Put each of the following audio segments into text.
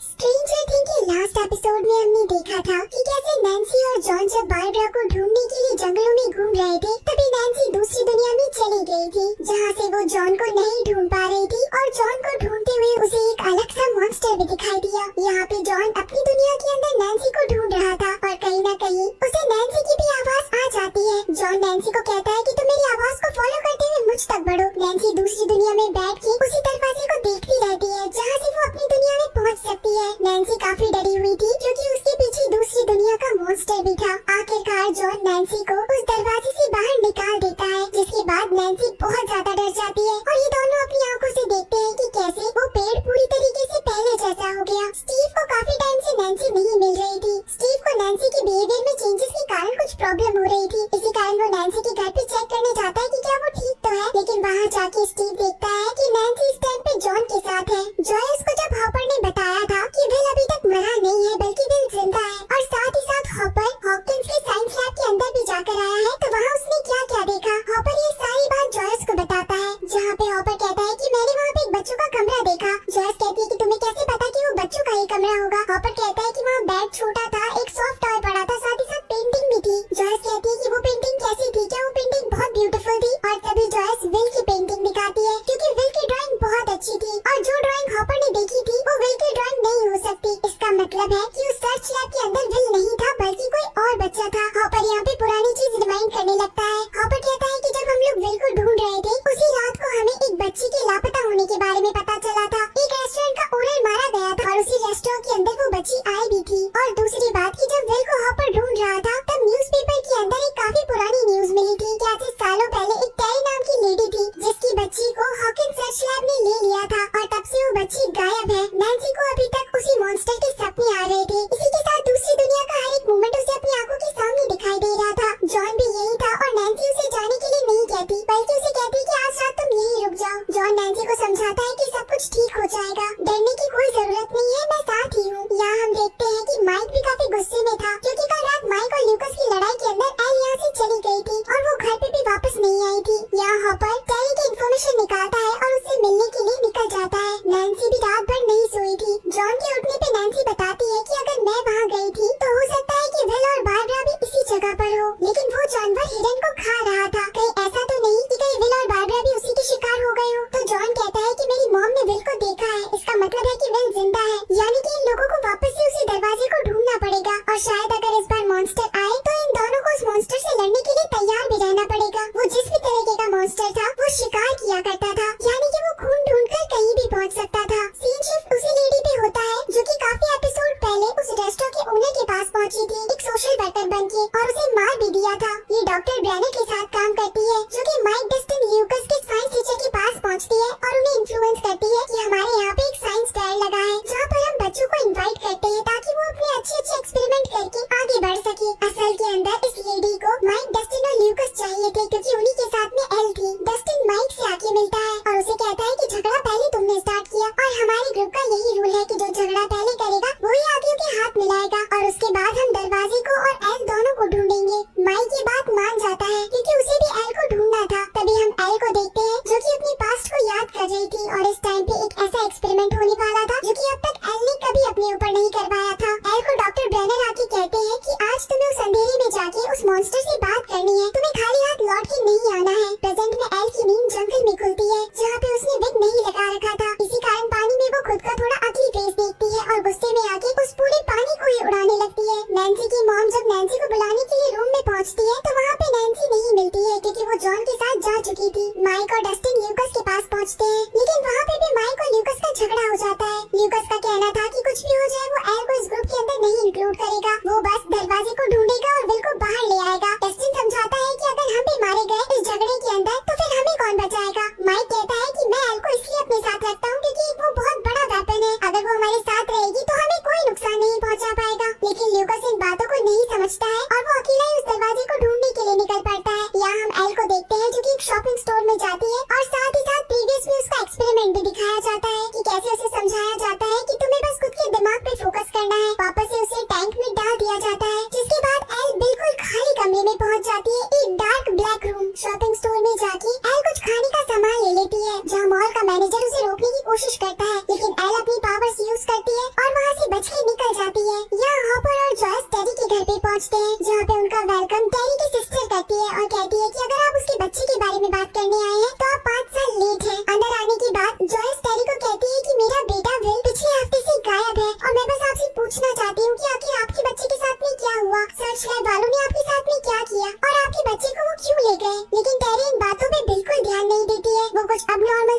Stranger thing के last episode में हमने देखा था कि कैसे नैन्सी और जॉन जब बारबरा को ढूंढने के लिए जंगलों में घूम रहे थे, तभी नैन्सी दूसरी दुनिया में चली गई थी, जहाँ से वो जॉन को नहीं ढूंढ पा रही थी। और जॉन को ढूंढते हुए उसे एक अलग सा मॉन्स्टर भी दिखाई दिया। यहाँ पे जॉन अपनी दुनिया के अंदर नैन्सी को ढूंढ रहा था और कहीं न कहीं उसे नैन्सी की भी आवाज आ जाती है। जॉन नैन्सी को कहता है कि तुम मेरी आवाज को फॉलो करते हुए मुझ तक बढ़ो। नैन्सी दूसरी दुनिया में बैठ के उसी दरवाजे को देखती रहती है जहाँ से वो अपनी दुनिया में पहुँच सकती है। नैन्सी काफी डरी हुई थी क्योंकि उसके पीछे दूसरी दुनिया का मॉन्स्टर भी था। आखिरकार जॉन नैन्सी को उस दरवाजे से बाहर निकाल देता है, जिसके बाद नैन्सी बहुत ज्यादा डर जाती है और ये दोनों अपनी आंखों से देखते हैं कि कैसे वो पेड़ पूरी तरीके से पहले जैसा हो गया। स्टीव को काफी टाइम से नैन्सी नहीं मिल रही थी। स्टीव को नैन्सी के बिहेवियर में चेंजेस के कारण कुछ प्रॉब्लम हो रही थी। इसी कारण वो नैन्सी के घर पे चेक करने जाता है कि क्या वो ठीक तो है, लेकिन वहाँ जाके स्टीव देखता है कि नैन्सी इस टाइम पे जॉन के साथ है। जॉयस को जब हॉपर ने बताया था कि विल अभी तक मरा नहीं है बल्कि विल जिंदा है, और साथ ही साथ हॉपर हॉकिंस के साइंस लैब के अंदर भी जाकर आया है, तो वहाँ उसने क्या क्या देखा। हॉपर ये सारी बात जॉयस को बताता है, जहाँ पे हॉपर कहता है कि मैंने वहाँ पे एक बच्चों का कमरा देखा। जॉयस कहती है कि तुम्हें कैसे पता कि वो बच्चों का ही कमरा होगा। हॉपर कहता है कि वहाँ बेड छोटा था, एक सॉफ्ट टॉय पड़ा था, साथ ही साथ पेंटिंग भी थी। जॉयस कहती है कि वो पेंटिंग कैसी थी, क्या वो पेंटिंग बहुत ब्यूटीफुल थी। और तभी जॉयस विल की पेंटिंग दिखाती है, क्योंकि विल की ड्राइंग बहुत अच्छी थी और जो ड्राइंग हॉपर ने देखी थी वो विल की ड्राइंग नहीं हो सकती। इसका मतलब है कि उस सर्च लैब के अंदर विल नहीं था बल्कि कोई और बच्चा था। हॉपर यहाँ पे पुरानी चीज रिमाइंड करने लगता है। हॉपर कहता है कि जब हम लोग विल को ढूंढ रहे थे, उसी रात को हमें एक बच्ची के लापता होने के बारे में पता चला था। एक रेस्टोरेंट का ओनर मारा गया था और उसी रेस्टोरेंट के अंदर वो बच्ची आई भी थी। और दूसरी बात कि जब विल को हॉपर ढूंढ रहा था, तब न्यूज़पेपर के अंदर एक काफी पुरानी न्यूज मिली थी कि आज से सालों पहले एक टेरी नाम की लेडी थी, जिसकी बच्ची को हॉकिंस सर्च लैब ने ले लिया था और तब से वो बच्ची गायब है। नैन्सी को अभी तक उसी मॉन्स्टर के सपने आ रहे थे। इसी के साथ दूसरी दुनिया का हर एक मोमेंट उसे अपनी आंखों के सामने दिखाई दे रहा था। जॉन भी यही था और नैन्सी उसे जाने के लिए नहीं कहती, बल्कि उसे कहती कि आज रात तुम यहीं रुक जाओ। जॉन नैन्सी को समझाता है कि सब कुछ ठीक हो जाएगा, डरने की कोई जरूरत नहीं है, मैं साथ ही हूँ। यहाँ हम देखते हैं कि माइक भी काफी गुस्से में था, क्योंकि कल रात माइक और ल्यूकस की लड़ाई के अंदर एल यहाँ से चली गई थी और वो घर पे भी वापस नहीं आई थी। यहाँ हॉपर टेरी की इन्फॉर्मेशन निकालता है और उससे मिलने के लिए निकल जाता है। नैन्सी भी रात भर नहीं सोई थी। जॉन के उठने पे नैन्सी बताती है कि अगर मैं वहाँ गई थी तो हो सकता है कि विल और बारबरा भी इसी जगह पर हो, लेकिन वो जानवर हिरन को खा रहा था। कहीं ऐसा तो नहीं कि कहीं विल और बारबरा भी उसी के शिकार हो गए हो। तो जॉन कहता है कि मेरी मॉम ने विल को देखा है, इसका मतलब है कि विल जिंदा है, यानी कि इन लोगों को वापस से उसी दरवाजे को ढूंढना पड़ेगा। और शायद अगर इस बार मॉन्स्टर आए तो इन दोनों को उस मॉन्स्टर से लड़ने के लिए तैयार भी रहना पड़ेगा। वो जिस भी तरीके का मॉन्स्टर था वो शिकार किया करता था, यानी कि वो खून ढूंढकर कहीं भी पहुंच सकता था। सीन शिफ्ट उसी लेडी पे होता है जो कि काफी एपिसोड पहले उस रेस्टोरेंट के ओनर के पास पहुंची थी एक सोशल वर्कर बनके, और उसे मार भी दिया था। ये डॉक्टर ब्रैनर के साथ काम करती है, जो कि माइक डस्टिन ल्यूकस के साइंस टीचर के पास पहुंचती है और उन्हें इन्फ्लुएंस करती है कि हमारे यहाँ पे एक साइंस फेयर लगा है, जहाँ पर हम बच्चों को इनवाइट करते हैं ताकि वो अपने अच्छे एक्सपेरिमेंट करके आगे बढ़ सके। असल के अंदर इस लेडी को माइक डस्टिन और ल्यूकस चाहिए थे, क्योंकि उन्हीं के साथ में एल थी। डस्टिन माइक से आके मिलता है और उसे कहता है कि झगड़ा पहले तुमने स्टार्ट किया और हमारे ग्रुप का यही रूल है कि जो झगड़ा पहले करेगा वही आगे के हाथ मिलाएगा, और उसके बाद हम दरवाजे को और एल दोनों को ढूंढेंगे। माइक ये बात मान जाता है क्योंकि उसे भी एल को ढूंढना था। तभी हम एल को देखते हैं जो कि अपनी पास्ट को याद कर रही थी, और इस टाइम पे एक ऐसा एक्सपेरिमेंट होने वाला था जो कि अब तक एल ने कभी अपने ऊपर नहीं करवाया था। एल को डॉक्टर ब्रैनर आके कहते हैं कि आज तुम्हें उस अंधेरे में जाके उस मॉन्स्टर से बात करनी है, तुम्हें खाली हाथ लौट के नहीं आना है। प्रेजेंट में एल की नींद जंगल में खुलती है, जहाँ पे उसने विग नहीं लगा रखा था। इसी कारण पानी में वो खुद का थोड़ा अगली फेस देखती है और गुस्से में आके उस पूरे पानी को ही उड़ाने लगती है। नैन्सी की मॉम जब नैन्सी को बुलाने के लिए रूम में पहुँचती है तो वहाँ पे नैन्सी नहीं मिलती है, क्योंकि वो जॉन के साथ जा चुकी थी। माइक और डस्टिन ल्यूकस के पास पहुँचते हैं, लेकिन वहाँ पे भी माइक और ल्यूकस का झगड़ा हो जाता है। ल्यूकस का कहना था कि कुछ भी हो जाए वो एल को इस ग्रुप के अंदर नहीं इंक्लूड करेगा, वो बस दरवाजे को ढूंढेगा और विल को बाहर ले आएगा। डस्टिन समझाता है कि अगर हम भी मारे गए इस झगड़े के अंदर तो फिर हमें कौन बचाएगा। माइक कहता है कि मैं एल को इसलिए अपने साथ रखता हूँ क्योंकि वो बहुत बड़ा वेपन है, अगर वो हमारे साथ रहेगी तो हमें कोई नुकसान नहीं पहुँचा पाएगा। लेकिन ल्यूकस इन बातों को नहीं समझता है और वो अकेला ही उस दरवाजे को ढूंढने के लिए निकल पड़ता है। यहाँ हम एल को देखते हैं जो कि एक शॉपिंग स्टोर में जाती है, और साथ ही साथ प्रीवियस में उसका एक्सपेरिमेंट भी दिखाया जाता है कि कैसे उसे समझाया जाता है कि तुम्हें बस खुद के दिमाग पे फोकस करना है। वापस से उसे टैंक में डाल दिया जाता है, जिसके बाद एल बिल्कुल खाली कमरे में पहुँच जाती है, एक dark black room. Shopping store में जाके एल कुछ खाने का सामान ले लेती है, जहाँ मॉल का मैनेजर उसे रोकने की कोशिश करता है, लेकिन एल अपनी पावर्स यूज करती है और वहाँ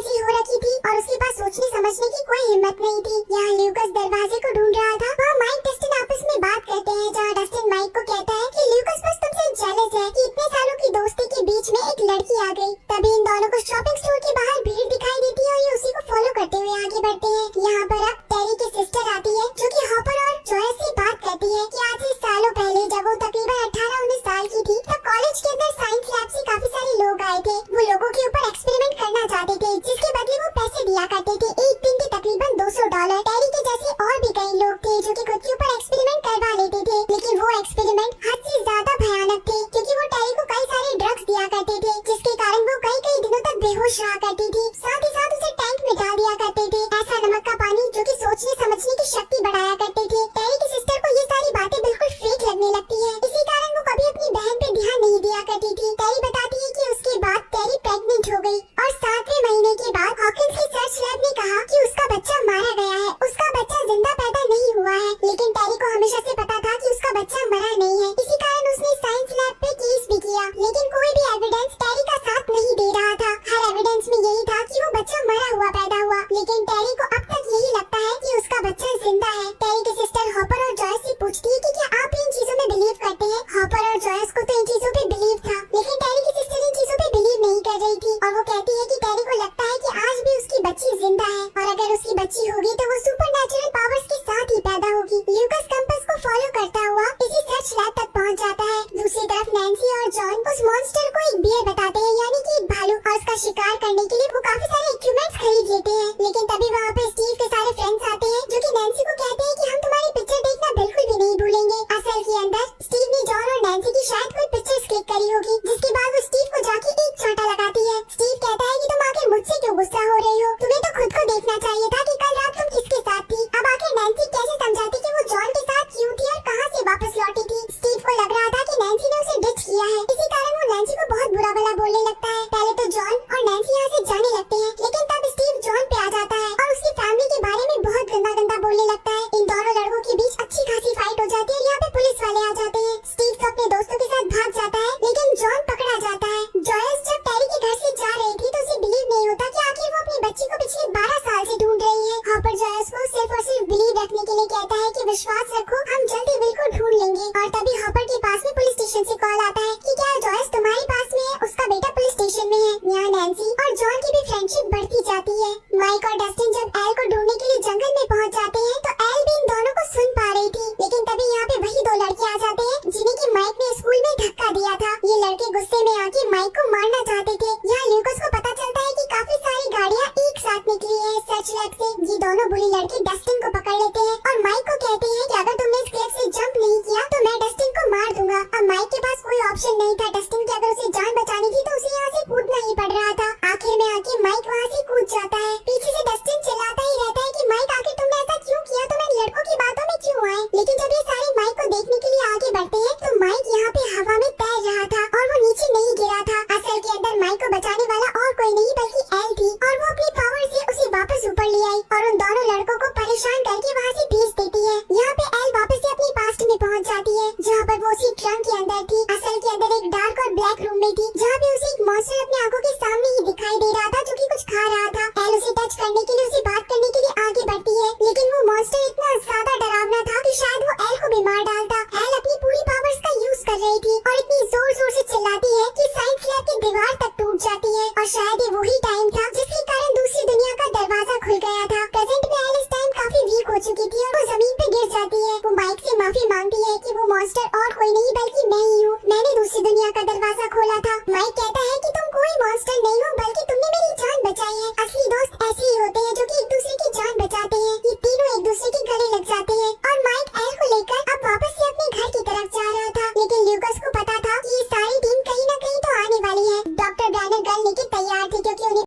सी हो रखी थी और उसके पास सोचने समझने की कोई हिम्मत नहीं थी। यहाँ ल्यूकस दरवाजे को ढूंढ रहा था। वहाँ माइक डस्टिन आपस में बात करते हैं, जहाँ डस्टिन माइक को कहता है कि ल्यूकस बस तुमसे जेलस है कि इतने सालों की दोस्ती के बीच में एक लड़की आ गई। तभी इन दोनों को शॉपिंग स्टोर के बाहर भीड़ दिखाई देती है और ये उसी को फॉलो करते हुए आगे बढ़ते हैं। यहाँ पर अब टेरी की सिस्टर आती है, जो कि हॉपर और जॉयस से बात करती है कि आज से सालों पहले जब वो तकरीबन 18-19 साल की थी, तब कॉलेज के अंदर साइंस लैब से काफी सारे लोग आए थे। वो लोगों के ऊपर एक्सपेरिमेंट करना चाहते थे, जिसके बदले वो पैसे दिया करते थे, एक दिन के तकरीबन $200। टेरी के जैसे और भी कई लोग थे जो कि खुद के ऊपर एक्सपेरिमेंट करवा लेते थे, लेकिन वो एक्सपेरिमेंट हद से ज्यादा भयानक थे, क्योंकि वो टेरी को कई सारे ड्रग्स दिया करते थे, जिसके कारण वो कई दिनों तक बेहोश रहा करती थी। साथ ही साथ उसे टैंक में डाल दिया करते थे, ऐसा नमक का पानी जो कि सोचने समझने की शक्ति बढ़ाया करते थे। टेरी की सिस्टर को ये सारी बातें बिल्कुल फेक लगने लगती है, इसी कारण वो कभी अपनी बहन पे ध्यान नहीं दिया करती थी। टेरी बताती है कि उसके बाद टेरी प्रेग्नेंट हो गई और 7वें महीने के बाद हॉकिंस की सर्च लैब ने कहा कि उसका बच्चा मारा गया है, उसका बच्चा जिंदा पैदा नहीं हुआ है। लेकिन टेरी को हमेशा से पता था कि उसका बच्चा मरा नहीं है, इसी कारण उसने साइंस लैब पे केस भी किया, लेकिन कोई भी एविडेंस टेरी का साथ नहीं दे रहा था। हर एविडेंस में यही था कि वो बच्चा मरा हुआ पैदा हुआ, लेकिन टेरी को अब तक यही लगता है कि उसका बच्चा जिंदा है। टेरी की सिस्टर हॉपर और जॉयस से पूछती है कि क्या आप इन चीजों में बिलीव करते हैं। हॉपर और जॉयस को तो इन चीजों पे बिलीव था, लेकिन टेरी की सिस्टर इन चीजों पे बिलीव नहीं कर रही थी और वो कहती है कि टेरी को लगता है कि आज भी उसकी बच्ची जिंदा है और अगर उसकी बच्ची होगी तो वो सुपरनैचुरल पावर्स के साथ ही पैदा होगी। ल्यूकस कंपास को फॉलो करता हुआ इसी सर्च लैब तक पहुंच जाता है। दूसरी तरफ नैन्सी और जॉन उस मॉन्स्टर को एक बियर बताते हैं, यानी कि एक भालू, और उसका शिकार करने के लिए वो काफी सारे इक्विपमेंट्स खरीद लेते हैं। लेकिन तभी वहाँ पे स्टीव के सारे फ्रेंड्स आते हैं, जो कि नैन्सी को कहते हैं कि हम तुम्हारी पिक्चर देखना बिल्कुल भी नहीं भूलेंगे। असल के अंदर स्टीव ने जॉन और नैन्सी की शायद कोई पिक्चर्स क्लिक करी होगी, जिसके बाद वो स्टीव को जाके एक चांटा लगाती है। स्टीव कहता है कि तुम आखिर मुझसे क्यों गुस्सा हो रही हो, तुम्हें तो खुद को देखना चाहिए था कि कल रात तुम किसके साथ थी। अब आखिर नैन्सी कैसे समझाती कि वो जॉन के साथ क्यों थी और कहाँ से वापस लौटी थी। स्टीव को लग रहा था कि नैन्सी ने उसे डिच किया है, इसी कारण वो नैन्सी को बहुत बुरा भला बोलने लगता है। पहले तो जॉन और नैन्सी यहाँ से जाने लगते हैं, लेकिन तब स्टीव जॉन पे आ जाता है और उसकी फैमिली के बारे में बहुत गंदा बोलने लगता है। इन दोनों लड़कों के बीच अच्छी खासी फाइट हो जाती है और यहाँ पे पुलिस वाले आ जाते हैं। स्टीव तो अपने दोस्तों के साथ भाग जाता है, लेकिन जॉन पकड़ा जाता है। जॉयस जब टेरी के घर से जा रही थी तो उसे बिलीव नहीं होता कि आखिर वो अपनी बच्ची को पिछले 12 साल से ढूंढ रही है। हॉपर जॉयस को सिर्फ और सिर्फ बिलीव रखने के लिए कहता है कि विश्वास रखो, हम जल्दी बिल्कुल ढूंढ लेंगे। और तभी हॉपर के पास में पुलिस स्टेशन से कॉल आता है कि क्या जॉयस तुम्हारे पास में है, उसका बेटा पुलिस स्टेशन में है। यहाँ नैन्सी और जॉन की भी फ्रेंडशिप बढ़ती जाती है। माइक और डस्टिन जब एल को ढूंढने के लिए जंगल में पहुँच जाते हैं तो एल भी इन दोनों को सुन पा रही थी, लेकिन तभी यहाँ पे वही 2 लड़के आ जाते हैं जिन्हें की माइक ने स्कूल में धक्का दिया था। ये लड़के गुस्से में आके माइक को मारना चाहते थे। यहाँ ल्यूकस को पता चलता है कि काफी सारी गाड़ियाँ एक साथ निकली है सर्च लैब से। ये दोनों बुरी लड़के डस्टिन को पकड़ लेते हैं और माइक को कहते हैं कि अगर तुमने इस क्लिफ से जंप नहीं किया तो मैं डस्टिन को मार दूंगा। अब माइक के पास कोई ऑप्शन नहीं था डस्टिन की, अगर उसे जान बचानी थी तो उसे यहाँ से कूदना ही पड़ रहा था। आखिर में आके माइक वहाँ से कूद जाता है। पीछे से डस्टिन चिल्लाता ही रहता है कि माइक आखिर तुमने ऐसा क्यों किया, तुम इन लड़कों की बातों में क्यों आए। लेकिन जब ये सारे माइक को देखने के लिए आगे बढ़ते हैं तो माइक यहाँ पे हवा में तैर रहा था और वो नीचे नहीं गिरा था। असल के अंदर माइक को बचाने वाला और कोई नहीं बल्कि एल थी और वो अपनी पावर से उसे वापस ऊपर ले आई और उन दोनों लड़कों को परेशान करके वहाँ से भेज देती है। यहाँ पे एल वापस से अपनी पास्ट में पहुँच जाती है, जहाँ पर वो उसी ट्रंक के अंदर थी। असल के अंदर एक डार्क और ब्लैक रूम में थी, जहाँ पे उसे एक मॉन्स्टर अपनी आंखों के सामने ही दिखाई दे रहा था, जो कि कुछ खा रहा था। एल उसे टच करने के लिए, उसे बात करने के लिए आगे बढ़ती है, लेकिन वो मॉन्स्टर इतना ज्यादा डरावना था कि शायद वो एल को भी मार डालता। एल अपनी पूरी पावर्स का यूज कर रही थी और इतनी जोर से चिल्लाती है कि साइंस लैब की दीवार तक टूट जाती है। और शायद ये वही टाइम था जिसके कारण दूसरी दुनिया का दरवाजा खुल गया था। प्रेजेंट में एल इस टाइम काफी वीक हो चुकी थी और वो जमीन पे गिर जाती है। वो माइक से माफी मांगती है कि वो मॉन्स्टर और कोई नहीं बल्कि मैं ही हूँ, मैंने दूसरी दुनिया का दरवाजा खोला था। माइक कहता है कि तुम कोई मॉन्स्टर नहीं हो, बल्कि तुमने मेरी जान बचाई है। असली दोस्त ऐसे ही होते हैं जो कि एक दूसरे की जान बचाते हैं। ये तीनों एक दूसरे के गले लग जाते हैं और माइक एल को लेकर अब वापस से अपने घर की तरफ जा रहा था, लेकिन ल्यूकस को पता था कि ये सारी टीम कहीं न कहीं तो आने वाली है। डॉक्टर ब्रैनर गन लेके तैयार थे, क्योंकि उन्हें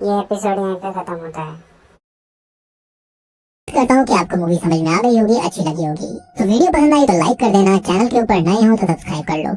ये एपिसोड यहाँ पे खत्म होता है। करता हूँ कि आपको मूवी समझ में आ गई होगी, अच्छी लगी होगी। तो वीडियो पसंद आई तो लाइक कर देना, चैनल के ऊपर नए हो तो सब्सक्राइब कर लो।